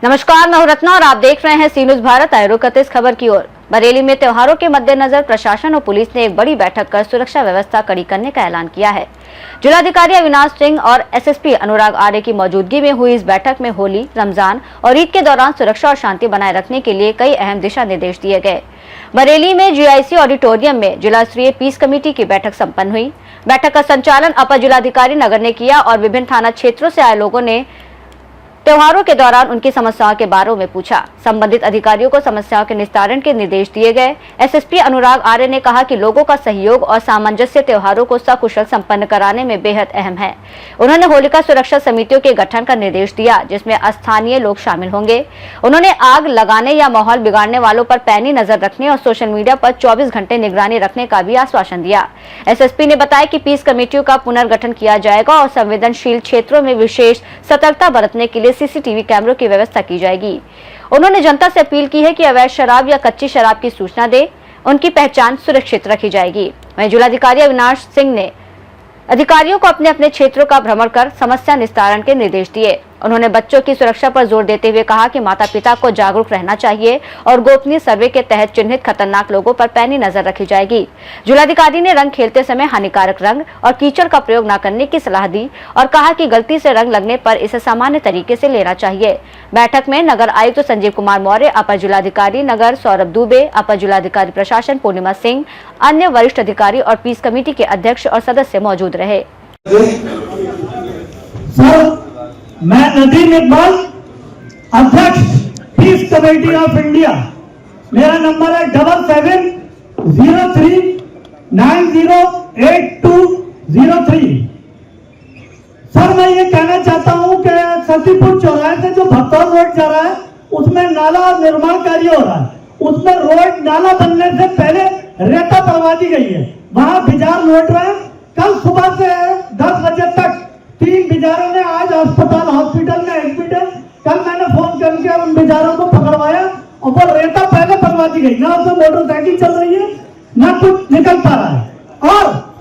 नमस्कार, मैं हूं रत्ना और आप देख रहे हैं सी न्यूज़ भारत। आए रुक करते इस खबर की ओर। बरेली में त्योहारों के मद्देनजर प्रशासन और पुलिस ने एक बड़ी बैठक कर सुरक्षा व्यवस्था कड़ी करने का ऐलान किया है। जिलाधिकारी अविनाश सिंह और एसएसपी अनुराग आर्य की मौजूदगी में हुई इस बैठक में होली, रमजान और ईद के दौरान सुरक्षा और शांति बनाए रखने के लिए कई अहम दिशा निर्देश दिए गए। बरेली में जीआईसी ऑडिटोरियम में जिला स्तरीय पीस कमेटी की बैठक संपन्न हुई। बैठक का संचालन अपर जिलाधिकारी नगर ने किया और विभिन्न थाना क्षेत्रों से आए लोगों ने त्योहारों के दौरान उनकी समस्याओं के बारे में पूछा। संबंधित अधिकारियों को समस्याओं के निस्तारण के निर्देश दिए गए। एसएसपी अनुराग आर्य ने कहा कि लोगों का सहयोग और सामंजस्य त्योहारों को सकुशल संपन्न कराने में बेहद अहम है। उन्होंने होलिका सुरक्षा समितियों के गठन का निर्देश दिया, जिसमें स्थानीय लोग शामिल होंगे। उन्होंने आग लगाने या माहौल बिगाड़ने वालों पर पैनी नजर रखने और सोशल मीडिया पर 24 घंटे निगरानी रखने का भी आश्वासन दिया। एसएसपी ने बताया कि पीस कमेटियों का पुनर्गठन किया जाएगा और संवेदनशील क्षेत्रों में विशेष सतर्कता बरतने के लिए सीसीटीवी कैमरों की व्यवस्था की जाएगी। उन्होंने जनता से अपील की है कि अवैध शराब या कच्ची शराब की सूचना दे, उनकी पहचान सुरक्षित रखी जाएगी। वहीं जिलाधिकारी अविनाश सिंह ने अधिकारियों को अपने अपने क्षेत्रों का भ्रमण कर समस्या निस्तारण के निर्देश दिए। उन्होंने बच्चों की सुरक्षा पर जोर देते हुए कहा कि माता पिता को जागरूक रहना चाहिए और गोपनीय सर्वे के तहत चिन्हित खतरनाक लोगों पर पैनी नजर रखी जाएगी। जिलाधिकारी ने रंग खेलते समय हानिकारक रंग और कीचड़ का प्रयोग न करने की सलाह दी और कहा कि गलती से रंग लगने पर इसे सामान्य तरीके से लेना चाहिए। बैठक में नगर आयुक्त संजीव कुमार मौर्य, अपर जिलाधिकारी नगर सौरभ दुबे, अपर जिलाधिकारी प्रशासन पूर्णिमा सिंह, अन्य वरिष्ठ अधिकारी और पीस कमेटी के अध्यक्ष और सदस्य मौजूद रहे। मैं नदीम इकबाल, अध्यक्ष पीस कमेटी ऑफ इंडिया। मेरा नंबर है 7703908203। सर, मैं ये कहना चाहता हूं कि सतीपुर चौराहे से जो भक्तौर रोड जा रहा है उसमें नाला निर्माण कार्य हो रहा है। उसमें रोड नाला बनने से पहले रेता करवा दी गई है, वहां बिजार लौट रहे हैं। कल सुबह से 10 बजे तक 3 बिजारों ने आज अस्पताल हॉस्पिटल में एडमिट है। कल मैंने फोन करके उन बिजारों को पकड़वाया और वो रेता पहले पकड़वा दी गई, ना उसमें मोटरसाइकिल चल रही है ना कुछ निकल पा रहा है। और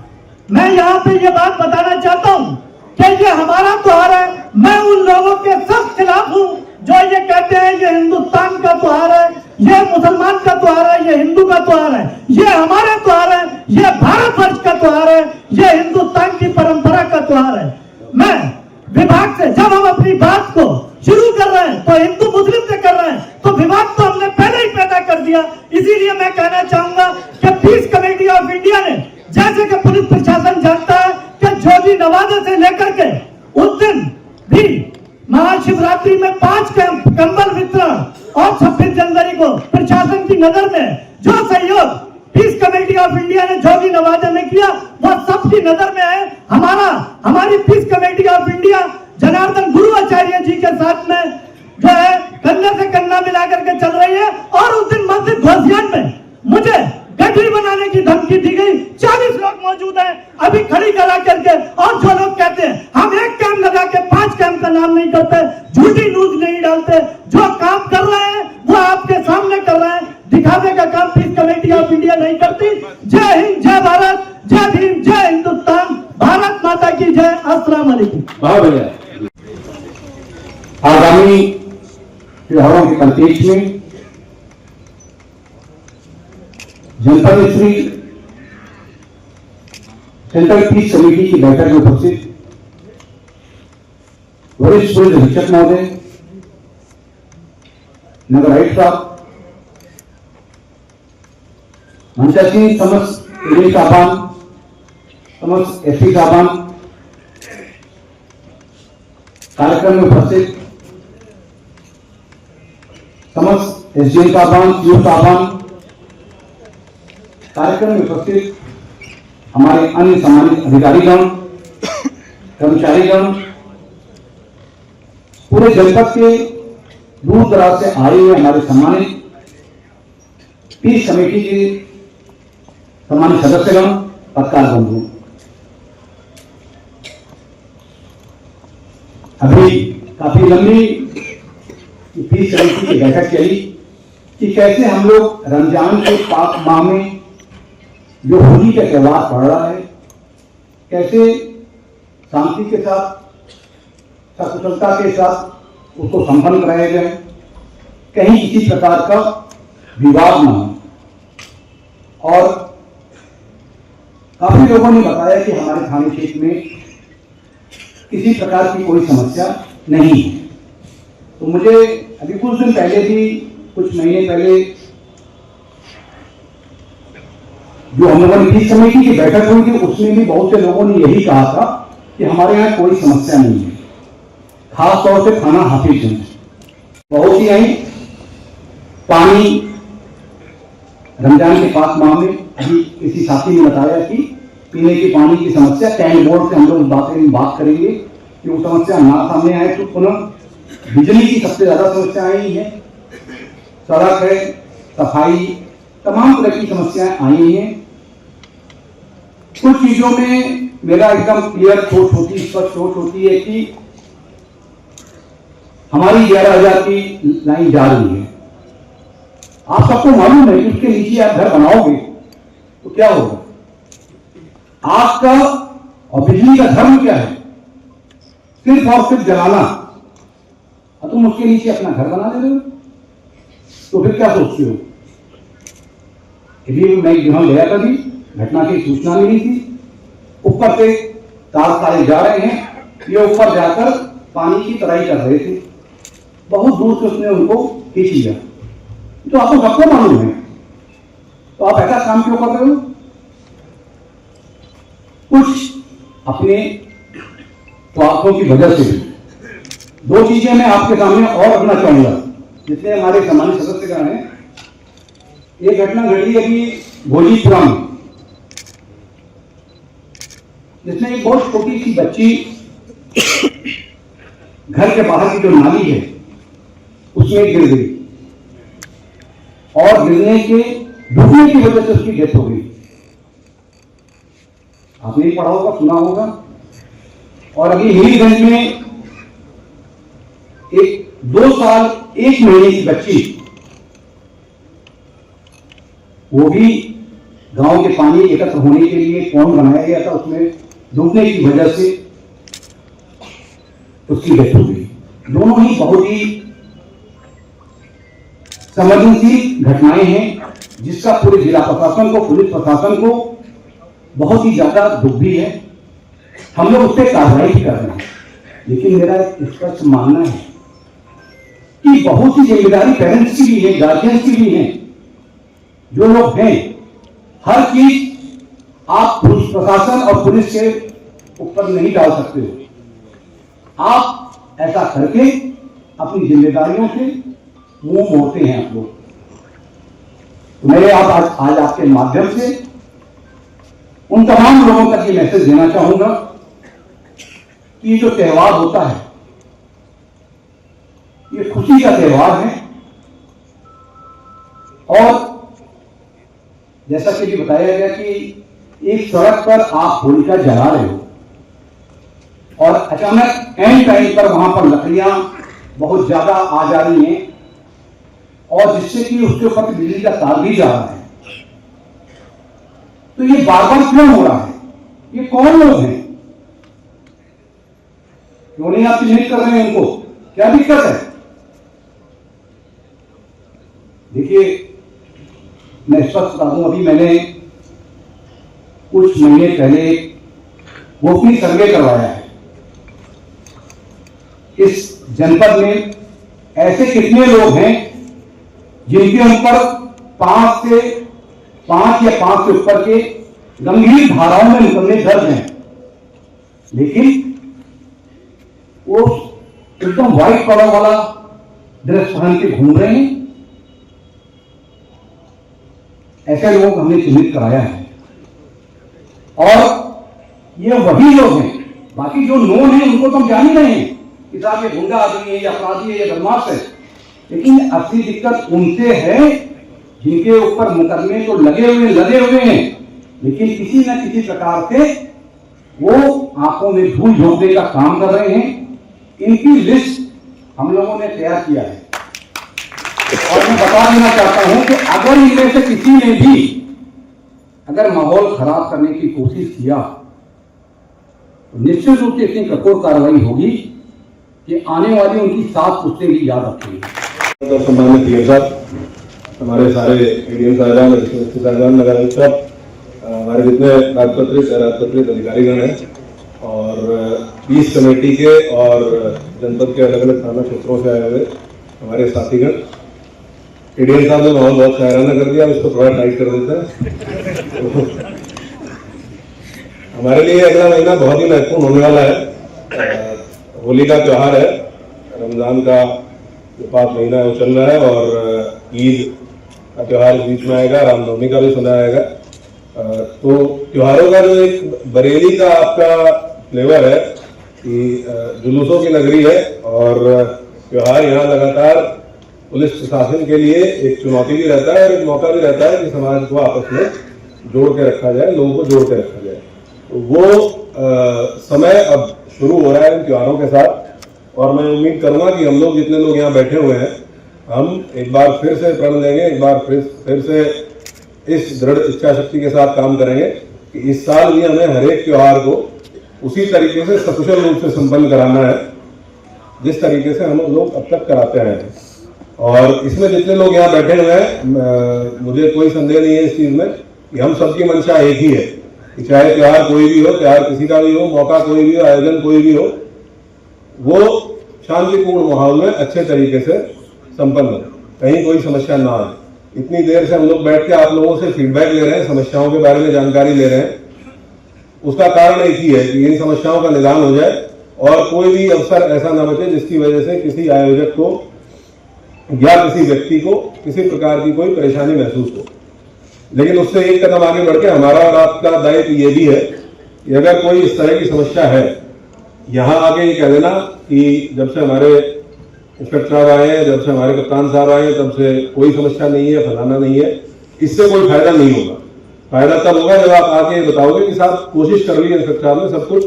मैं यहाँ पे ये बात बताना चाहता हूँ कि ये हमारा त्योहार है। मैं उन लोगों के सब खिलाफ हूँ जो ये कहते हैं ये हिंदुस्तान का त्योहार है, ये मुसलमान का त्योहार है, ये हिंदू का त्योहार है। ये हमारा त्योहार है, ये भारतवर्ष का त्योहार है, ये हिंदुस्तान की परंपरा का त्योहार है। मैं विभाग से जब हम अपनी बात को शुरू कर रहे हैं तो हिंदू मुस्लिम से कर रहे हैं, तो विवाद तो हमने पहले ही पैदा कर दिया। इसीलिए मैं कहना चाहूंगा कि पीस कमेटी ऑफ इंडिया ने, जैसे कि पुलिस प्रशासन जानता है कि जोगी नवाजे से लेकर के उस दिन भी महाशिवरात्रि में 5 कंबल वितरण और 26 जनवरी को प्रशासन की नजर में जो सहयोग पीस कमेटी ऑफ इंडिया ने जोगी नवाजे में किया वो सबकी नजर में है। हमारी peace committee of India Janardan गुरु आचार्य जी के साथ में जो है कंधे से कंधा मिलाकर के चल रही है। और उस दिन मस्जिद घोसियान में मुझे गठरी बनाने की धमकी दी गई। 40 लोग मौजूद हैं अभी खड़ी करा करके, और जो लोग कहते हैं हम एक कैंप लगा के 5 कैंप का नाम नहीं करते, झूठी न्यूज नहीं डालते, जो काम कर रहे हैं वो आपके सामने कर रहे हैं। दिखावे का काम पीस कमेटी ऑफ इंडिया नहीं करती। जय हिंद, जय भारत, जय भीम, जय हिंदुस्तान, भारत माता की जय। अस्सलाम वालेकुम। आगामी त्योहारों के परिप्रेक्ष्य में जनपद स्तरीय सेंट्रल पीस कमेटी की बैठक में उपस्थित वरिष्ठ पुलिस अधीक्षक महोदय, नगर आयुक्त साहब, मंचासीन समस्त एडी साहबान, समस्त एसपी साहबान, कार्यक्रम में उपस्थित समस्त एसडीएम साहबान, सीओ साहबान, कार्यक्रम में उपस्थित हमारे अन्य सम्मानित अधिकारीगण, कर्मचारीगण, पूरे जनपद के दूर दराज से आए हुए हमारे सम्मानित पीस कमेटी के सम्मानित सदस्यगण, पत्रकार बंधु, अभी काफी लंबी पीस कमेटी की बैठक चली कि कैसे हम लोग रमजान के पाक माह में जो होली का त्योहार पड़ रहा है, कैसे शांति के साथ, सकुशलता के साथ उसको संपन्न कराया जाए, कहीं किसी प्रकार का विवाद न हो। और काफी लोगों ने बताया कि हमारे थाने क्षेत्र में किसी प्रकार की कोई समस्या नहीं है। तो मुझे अभी कुछ दिन पहले भी, कुछ महीने पहले जो हम लोगों ने इस समिति की बैठक हुई थी, उसमें भी बहुत से लोगों ने यही कहा था कि हमारे यहाँ कोई समस्या नहीं है, खास तौर से थाना हाफिजगंज बहुत ही आई पानी रमजान के पास माह में अभी किसी साथी ने बताया कि पीने के पानी की समस्या टैंक बोर्ड से हम लोग बात करेंगे कि वो समस्या ना सामने आए। तो पुनः बिजली की सबसे ज्यादा समस्या आई है, सड़क है, सफाई, तमाम तरह की समस्याएं आई हैं। कुछ चीजों में मेरा एकदम क्लियर सोच होती, स्पष्ट सोच होती है कि हमारी 11,000 की लाइन जा रही है। आप सबको मालूम है कि उसके नीचे आप घर बनाओगे तो क्या होगा, आग का और बिजली का धर्म क्या है, सिर्फ और सिर्फ जलाना। और तुम उसके नीचे अपना घर बना ले रहे हो, तो फिर क्या सोचते हो। इसलिए मैं जहां गया था भी, घटना की सूचना मिली थी, ऊपर से तार तारे जा रहे हैं, ये ऊपर जाकर पानी की तराई कर रहे थे, बहुत दूर से उसने उनको खींच लिया। तो आपको सबको मालूम है, तो आप ऐसा काम क्यों कर रहे हो। कुछ अपने स्वार्थों की वजह से दो चीजें मैं आपके सामने और रखना चाहूंगा, जितने हमारे सामान्य सदस्यगण हैं। एक घटना घटी अभी भोजीपुरा में, जिसमें एक बहुत छोटी सी बच्ची घर के बाहर की जो नाली है उसमें गिर गई और गिरने के डूबने की वजह से उसकी डेथ हो गई। आपने ही पढ़ा होगा, सुना होगा। और अभी हीरगंज में एक 2 साल 1 महीने की बच्ची, वो भी गांव के पानी एकत्र होने के लिए पौंड बनाया गया था, उसमें डूबने की वजह से उसकी डेथ हो गई। दोनों ही बहुत ही संवेदनशील घटनाएं हैं, जिसका पूरे जिला प्रशासन को, पुलिस प्रशासन को बहुत ही ज्यादा दुख भी है। हम लोग उस पर कार्रवाई भी कर रहे हैं, लेकिन मेरा स्पष्ट मानना है कि बहुत सी जिम्मेदारी पेरेंट्स की भी है, गार्जियंस की भी है। जो लोग हैं, हर चीज आप पुलिस प्रशासन और पुलिस के ऊपर नहीं डाल सकते हो। आप ऐसा करके अपनी जिम्मेदारियों से मुंह मोड़ते हैं आप लोग। तो मैं आज आपके माध्यम से उन तमाम लोगों तक ये मैसेज देना चाहूंगा कि जो त्योहार होता है, ये खुशी का त्योहार है। और जैसा कि भी बताया गया कि एक सड़क पर आप होलिका जला रहे हो और अचानक एंड टाइम पर वहां पर लकड़ियां बहुत ज्यादा आ जा रही हैं और जिससे कि उसके ऊपर बिजली का तार भी जा रहा है। तो ये बार बार क्यों हो रहा है, ये कौन लोग हैं, क्यों नहीं आप चिन्हित कर रहे हैं, उनको क्या दिक्कत है। देखिए, मैं स्पष्ट बता दूं, अभी मैंने कुछ महीने पहले गोपनीय सर्वे करवाया है। इस जनपद में ऐसे कितने लोग हैं जिनके ऊपर 5 या 5 से ऊपर के गंभीर धाराओं में मुकदमे दर्ज हैं, लेकिन वो एकदम व्हाइट कलर वाला ड्रेस पहन के घूम रहे हैं। ऐसे लोगों को हमने चिन्हित कराया है और ये वही लोग हैं। बाकी जो नोन है उनको तो हम जान ही रहे हैं कि साहब ये गुंडा आदमी है, या अपराधी है, या बदमाश है, लेकिन असली दिक्कत उनसे है जिनके ऊपर मुकदमे तो लगे हुए हैं, लेकिन किसी न किसी प्रकार से वो आंखों में धूल झोंकने का काम कर रहे हैं। इनकी लिस्ट हम लोगों ने तैयार किया है और मैं बता देना चाहता हूं कि अगर इनमें से किसी ने भी अगर माहौल खराब करने की कोशिश किया तो निश्चित रूप से इतनी कठोर कार्रवाई होगी कि आने वाली उनकी 7 पुश्तें भी याद रखेंगी। तो सम्मानित पीएम साहब, हमारे सारे एडीएम साहबान, एसपी साहबान, नगर आयुक्त साहब, हमारे जितने राजपत्रित अधिकारीगण हैं और पीस कमेटी के और जनपद के अलग अलग थाना क्षेत्रों से आए हुए हमारे साथीगण, एडीएम साहब ने माहौल बहुत हैराना कर दिया, इसको थोड़ा टाइट कर देते हैं। हमारे लिए अगला महीना बहुत ही महत्वपूर्ण होने वाला है। होली का त्योहार है, रमजान का जो 5 महीना है वो चल रहा है और ईद का त्योहार इस बीच में आएगा, रामनवमी का भी सुना आएगा। तो त्योहारों का जो एक बरेली का आपका फ्लेवर है कि जुलूसों की नगरी है और त्योहार यहाँ लगातार पुलिस प्रशासन के लिए एक चुनौती भी रहता है और एक मौका भी रहता है कि समाज को आपस में जोड़ के रखा जाए, लोगों को जोड़ के रखा जाए। तो वो समय अब शुरू हो रहा है इन त्योहारों के साथ और मैं उम्मीद करूंगा कि हम लोग जितने लोग यहाँ बैठे हुए हैं, हम एक बार फिर से प्रण लेंगे, एक बार फिर से इस दृढ़ इच्छा शक्ति के साथ काम करेंगे कि इस साल भी हमें हर एक त्योहार को उसी तरीके से सकुशल रूप से संपन्न कराना है जिस तरीके से हम लोग अब तक कराते हैं। और इसमें जितने लोग यहाँ बैठे हुए हैं, मुझे कोई संदेह नहीं है इस चीज में कि हम सबकी मंशा एक ही है कि चाहे त्योहार कोई भी हो, त्योहार किसी का भी हो, मौका कोई भी हो, आयोजन कोई भी हो, वो शांतिपूर्ण माहौल में अच्छे तरीके से संपन्न हो, कहीं कोई समस्या ना आए। इतनी देर से हम लोग बैठ के आप लोगों से फीडबैक ले रहे हैं, समस्याओं के बारे में जानकारी ले रहे हैं, उसका कारण एक ही है कि इन समस्याओं का निदान हो जाए और कोई भी अवसर ऐसा ना बचे जिसकी वजह से किसी आयोजक को या किसी व्यक्ति को किसी प्रकार की कोई परेशानी महसूस हो। लेकिन उससे एक कदम आगे बढ़ के हमारा और आपका दायित्व ये भी है कि अगर कोई इस तरह की समस्या है, यहाँ आके ये कह देना कि जब से हमारे इंस्पेक्टर साहब आए हैं, जब से हमारे कप्तान साहब आए हैं, तब से कोई समस्या नहीं है, फलाना नहीं है। इससे कोई फायदा नहीं होगा। फायदा तब होगा जब आप आके बताओगे कि साहब कोशिश कर रही है इंस्पेक्टर साहब ने सब कुछ,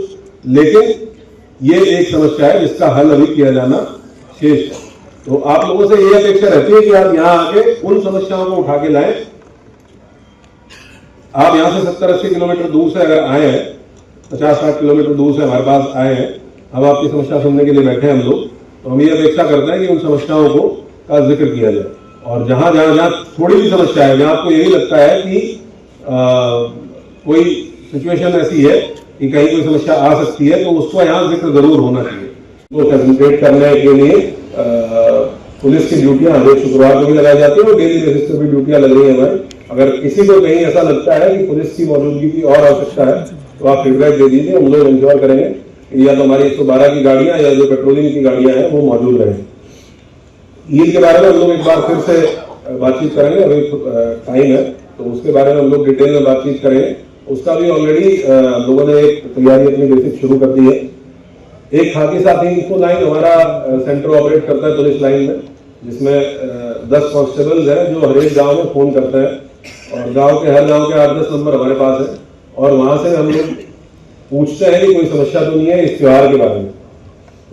लेकिन ये एक समस्या है जिसका हल अभी किया जाना शेष है। तो आप लोगों से ये अपेक्षा रहती है कि आप यहाँ आके उन समस्याओं को उठा के लाएं। आप यहाँ से 70-80 किलोमीटर दूर से अगर आए हैं, 50-60 किलोमीटर दूर से हमारे पास आए हैं, अब आपकी समस्या सुनने के लिए बैठे हैं हम लोग, तो हम ये अपेक्षा करते हैं कि उन समस्याओं को का जिक्र किया जाए और जहां जहां थोड़ी भी समस्या है, जहां आपको यही लगता है कि कोई सिचुएशन ऐसी है कि कहीं कोई समस्या आ सकती है, तो उसको यहाँ जिक्र जरूर होना चाहिए। तो फैसिलिटेट करने के लिए पुलिस की ड्यूटियां हर एक शुक्रवार को भी लगाई जाती है और डेली बेसिस पे भी ड्यूटियां लग रही है हमारी। अगर किसी को कहीं ऐसा लगता है कि पुलिस की मौजूदगी की और आवश्यकता है तो आप फीडबैक दे दीजिए, हम लोग इंश्योर करेंगे या तो हमारी 112 की गाड़ियां या जो पेट्रोलिंग की गाड़ियां हैं वो मौजूद रहेंगी। ईद के बारे में हम लोग एक बार फिर से बातचीत करेंगे, अभी टाइम है तो उसके बारे में हम लोग डिटेल में बातचीत करेंगे। उसका भी ऑलरेडी लोगों ने एक तैयारी अपनी बेसिक शुरू कर दी है। एक खाकी साथी इनको लाइन हमारा सेंटर ऑपरेट करता है पुलिस लाइन में, जिसमें 10 कांस्टेबल्स हैं जो हर एक गाँव में फोन करते हैं और गाँव के हर गाँव के 8-10 नंबर हमारे पास है और वहां से हम लोग पूछते हैं कि कोई समस्या तो नहीं है इस त्योहार के बारे में।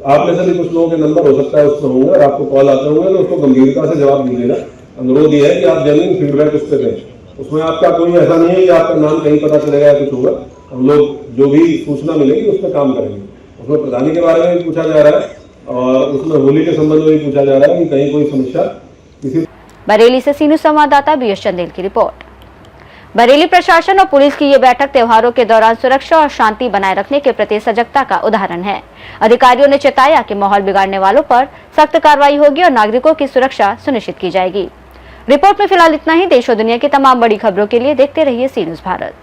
आप में से भी कुछ लोगों के नंबर हो सकता है उसमें होंगे और आपको कॉल आते होंगे, तो उसको गंभीरता से जवाब दीजिएगा। अनुरोध ये है कि आप जेन्युइन फीडबैक उस पर दें, उसमें आपका कोई ऐसा नहीं है कि आपका नाम कहीं पता चलेगा या कुछ होगा। हम लोग जो भी सूचना मिलेगी उस पर काम करेंगे। उसमें प्रधानी के बारे में भी पूछा जा रहा है और उसमें होली के संबंध में भी पूछा जा रहा है कि कहीं कोई समस्या किसी। बरेली से सीनू संवाददाता बीएस चंदेल की रिपोर्ट। बरेली प्रशासन और पुलिस की ये बैठक त्योहारों के दौरान सुरक्षा और शांति बनाए रखने के प्रति सजगता का उदाहरण है। अधिकारियों ने चेताया कि माहौल बिगाड़ने वालों पर सख्त कार्रवाई होगी और नागरिकों की सुरक्षा सुनिश्चित की जाएगी। रिपोर्ट में फिलहाल इतना ही। देश और दुनिया की तमाम बड़ी खबरों के लिए देखते रहिए सी न्यूज़ भारत।